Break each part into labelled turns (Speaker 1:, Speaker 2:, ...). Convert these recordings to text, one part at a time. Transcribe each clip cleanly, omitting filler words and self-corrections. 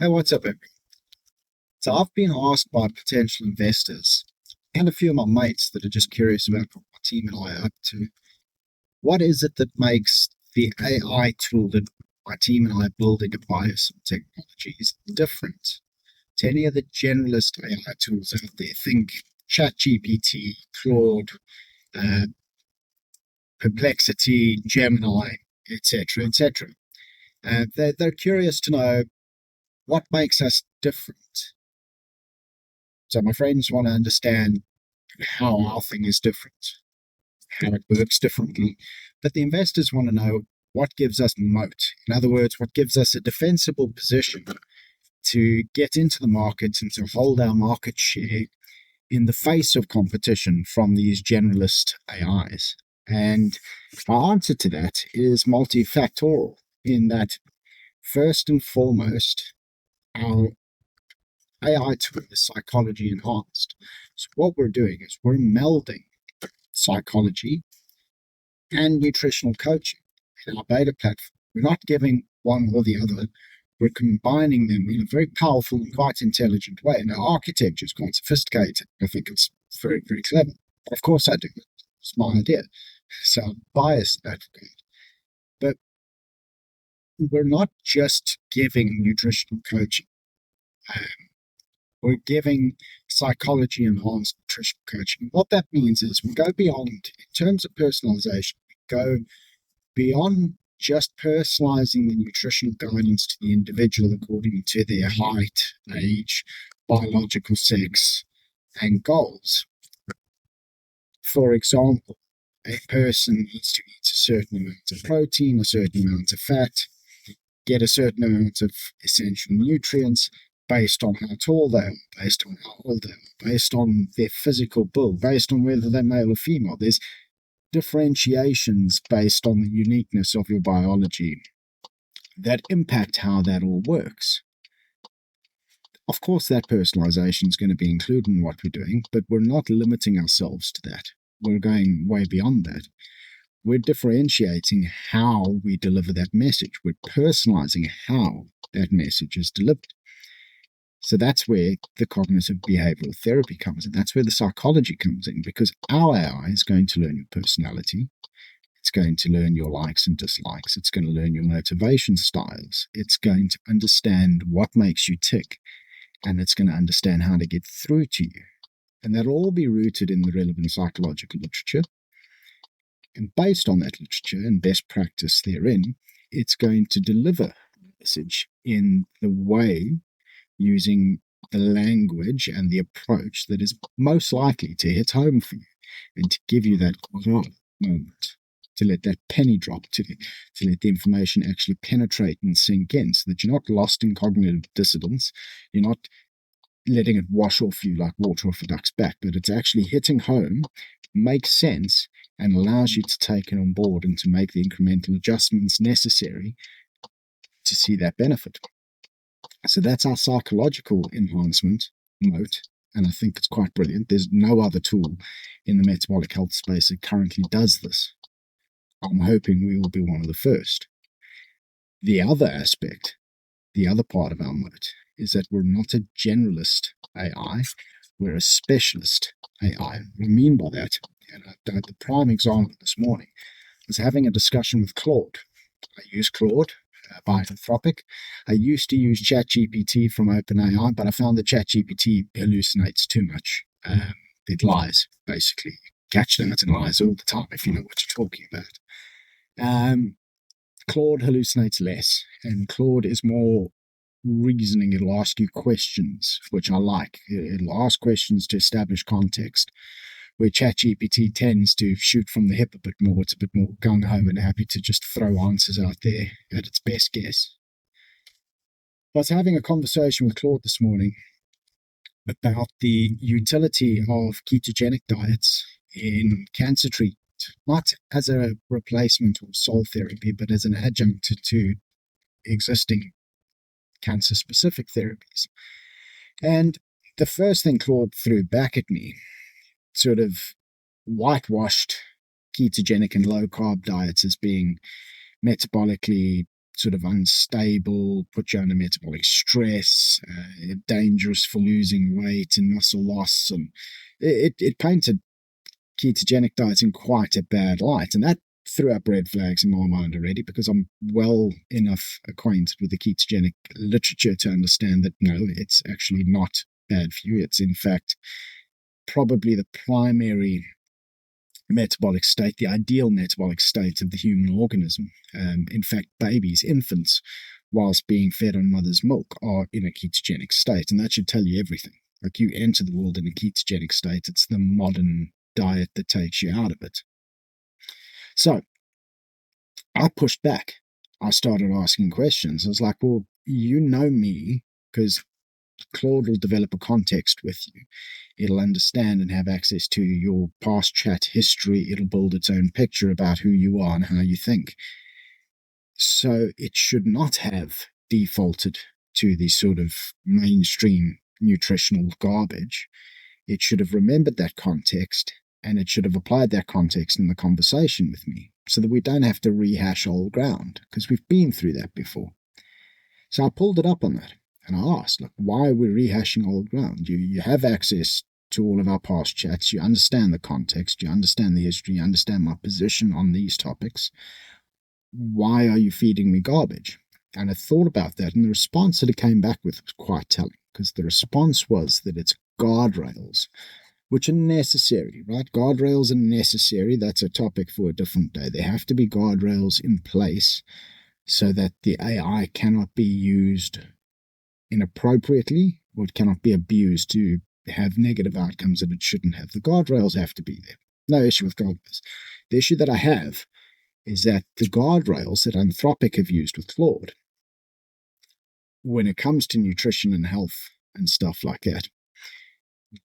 Speaker 1: Hey, what's up, everyone? So I've been asked by potential investors and a few of my mates that are just curious about what my team and I are up to. What is it that makes the AI tool that my team and I are building at BioSymm Technologies different to any of the generalist AI tools out there? Think ChatGPT, Claude, uh, Perplexity, Gemini, etc., etc. They're curious to know what makes us different. So my friends want to understand how our thing is different, how it works differently. But the investors want to know what gives us moat. In other words, what gives us a defensible position to get into the market and to hold our market share in the face of competition from these generalist AIs. And my answer to that is multifactorial, in that first and foremost, our AI tool is psychology enhanced. So what we're doing is we're melding psychology and nutritional coaching in our beta platform. We're not giving one or the other. We're combining them in a very powerful and quite intelligent way. And our architecture is quite sophisticated. I think it's very, very clever. Of course I do. It's my idea. So I'm biased in that regard. But we're not just giving nutritional coaching. We're giving psychology enhanced nutritional coaching. What that means is we go beyond, in terms of personalization, we go beyond just personalizing the nutritional guidance to the individual according to their height, age, biological sex, and goals. For example, a person needs to eat a certain amount of protein, a certain amount of fat, get a certain amount of essential nutrients based on how tall they are, based on how old they are, based on their physical build, based on whether they're male or female. There's differentiations based on the uniqueness of your biology that impact how that all works. Of course, that personalization is going to be included in what we're doing, but we're not limiting ourselves to that. We're going way beyond that. We're differentiating how we deliver that message. We're personalizing how that message is delivered. So that's where the cognitive behavioral therapy comes in. That's where the psychology comes in, because our AI is going to learn your personality. It's going to learn your likes and dislikes. It's going to learn your motivation styles. It's going to understand what makes you tick, and it's going to understand how to get through to you. And that'll all be rooted in the relevant psychological literature. And based on that literature and best practice therein, it's going to deliver the message in the way, using the language and the approach that is most likely to hit home for you and to give you that moment, to let that penny drop, to let the information actually penetrate and sink in, so that you're not lost in cognitive dissonance, you're not letting it wash off you like water off a duck's back, but it's actually hitting home, makes sense, and allows you to take it on board and to make the incremental adjustments necessary to see that benefit. So that's our psychological enhancement moat, and I think it's quite brilliant. There's no other tool in the metabolic health space that currently does this. I'm hoping we will be one of the first. The other aspect, the other part of our moat, is that we're not a generalist AI, we're a specialist AI. What I mean by that, and the prime example this morning, was having a discussion with Claude. I use Claude by Anthropic. I used to use ChatGPT from OpenAI, but I found that ChatGPT hallucinates too much. It lies, basically. Catch them, it lies all the time if you know what you're talking about. Claude hallucinates less, and Claude is more reasoning. It'll ask you questions, which I like. It'll ask questions to establish context, where ChatGPT tends to shoot from the hip a bit more. It's a bit more gung-ho and happy to just throw answers out there at its best guess. I was having a conversation with Claude this morning about the utility of ketogenic diets in cancer treatment, not as a replacement or sole therapy, but as an adjunct to existing cancer-specific therapies. And the first thing Claude threw back at me, sort of whitewashed ketogenic and low-carb diets as being metabolically sort of unstable, put you under metabolic stress, dangerous for losing weight and muscle loss. And it painted ketogenic diets in quite a bad light. And that threw up red flags in my mind already, because I'm well enough acquainted with the ketogenic literature to understand that no, it's actually not bad for you. It's in fact probably the primary metabolic state, the ideal metabolic state of the human organism. In fact, babies, infants, whilst being fed on mother's milk, are in a ketogenic state, and that should tell you everything. Like, you enter the world in a ketogenic state. It's the modern diet that takes you out of it. So I pushed back. I started asking questions. I was like, well, you know me, because Claude will develop a context with you. It'll understand and have access to your past chat history. It'll build its own picture about who you are and how you think. So it should not have defaulted to the sort of mainstream nutritional garbage. It should have remembered that context, and it should have applied that context in the conversation with me, so that we don't have to rehash old ground, because we've been through that before. So I pulled it up on that. And I asked, look, why are we rehashing old ground? You have access to all of our past chats. You understand the context. You understand the history. You understand my position on these topics. Why are you feeding me garbage? And I thought about that, and the response that it came back with was quite telling, because the response was that it's guardrails, which are necessary, right? Guardrails are necessary. That's a topic for a different day. There have to be guardrails in place so that the AI cannot be used inappropriately, or it cannot be abused to have negative outcomes that it shouldn't have. The guardrails have to be there. No issue with guardrails. The issue that I have is that the guardrails that Anthropic have used with Claude, when it comes to nutrition and health and stuff like that,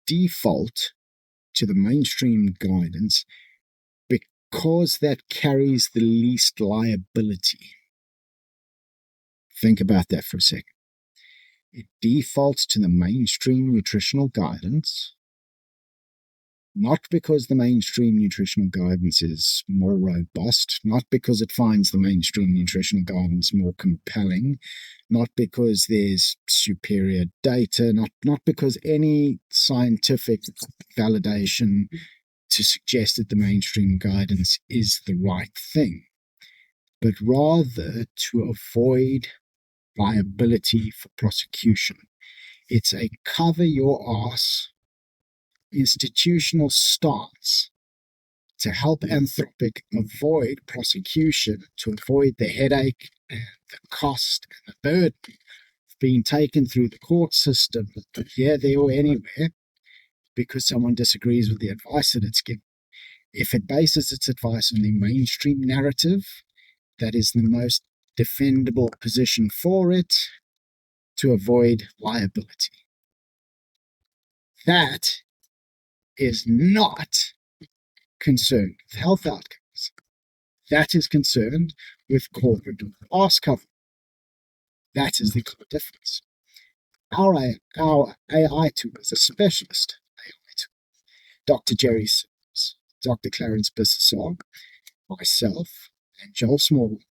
Speaker 1: default to the mainstream guidance because that carries the least liability. Think about that for a second. It defaults to the mainstream nutritional guidance, not because the mainstream nutritional guidance is more robust, not because it finds the mainstream nutritional guidance more compelling, not because there's superior data, not because any scientific validation to suggest that the mainstream guidance is the right thing, but rather to avoid liability for prosecution. It's a cover your ass institutional stance to help Anthropic avoid prosecution, to avoid the headache and the cost and the burden of being taken through the court system, here, there, or anywhere, because someone disagrees with the advice that it's given. If it bases its advice on the mainstream narrative, that is the most defendable position for it, to avoid liability. That is not concerned with health outcomes. That is concerned with corporate loss cover. That is the clear difference. Our AI tool is a specialist AI tool. Dr. Jerry Sims, Dr. Clarence Bissessar, myself, and Joel Smalley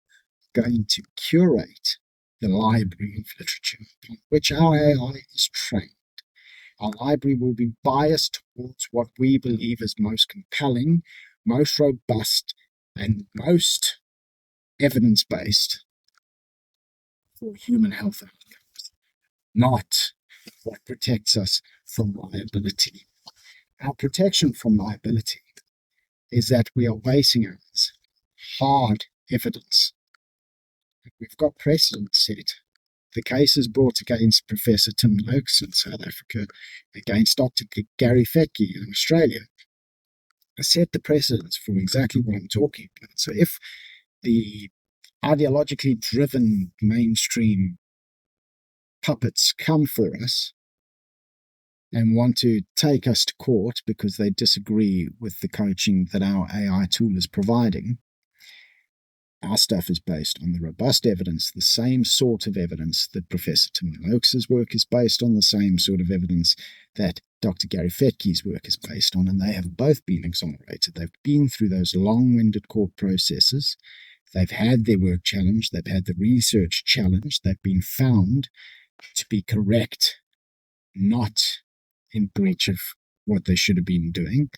Speaker 1: going to curate the library of literature upon which our AI is trained. Our library will be biased towards what we believe is most compelling, most robust, and most evidence-based for human health outcomes, not what protects us from liability. Our protection from liability is that we are basing it on hard evidence. We've got precedent set. The cases brought against Professor Tim Noakes in South Africa, against Dr. Gary Fettke in Australia, set the precedents for exactly what I'm talking about. So if the ideologically driven mainstream puppets come for us and want to take us to court because they disagree with the coaching that our AI tool is providing, our stuff is based on the robust evidence, the same sort of evidence that Professor Tim Noakes' work is based on, the same sort of evidence that Dr. Gary Fettke's work is based on, and they have both been exonerated. They've been through those long-winded court processes. They've had their work challenged. They've had the research challenged. They've been found to be correct, not in breach of what they should have been doing.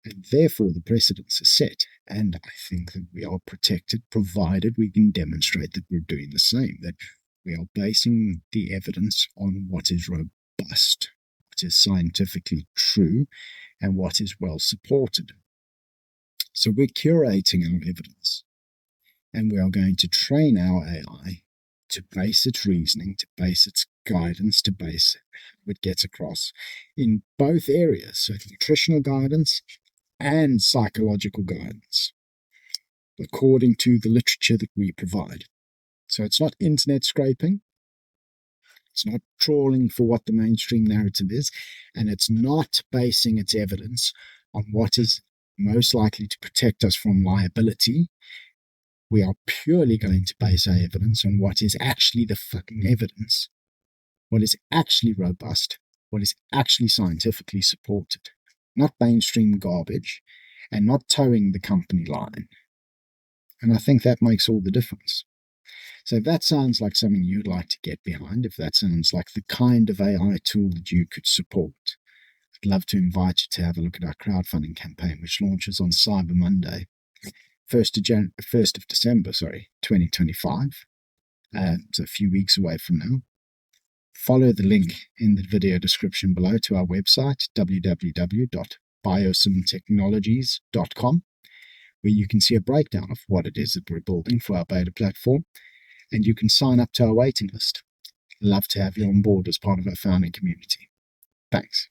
Speaker 1: And therefore, the precedents are set. And I think that we are protected, provided we can demonstrate that we're doing the same, that we are basing the evidence on what is robust, what is scientifically true, and what is well supported. So we're curating our evidence, and we are going to train our AI to base its reasoning, to base its guidance, to base what it gets across in both areas, so nutritional guidance and psychological guidance, according to the literature that we provide. So it's not internet scraping, it's not trawling for what the mainstream narrative is, and it's not basing its evidence on what is most likely to protect us from liability. We are purely going to base our evidence on what is actually the fucking evidence, what is actually robust, what is actually scientifically supported, not mainstream garbage, and not towing the company line. And I think that makes all the difference. So if that sounds like something you'd like to get behind, if that sounds like the kind of AI tool that you could support, I'd love to invite you to have a look at our crowdfunding campaign, which launches on Cyber Monday, 1st of December, 2025. It's a few weeks away from now. Follow the link in the video description below to our website, www.BioSymm Technologies.com, where you can see a breakdown of what it is that we're building for our beta platform, and you can sign up to our waiting list. Love to have you on board as part of our founding community. Thanks.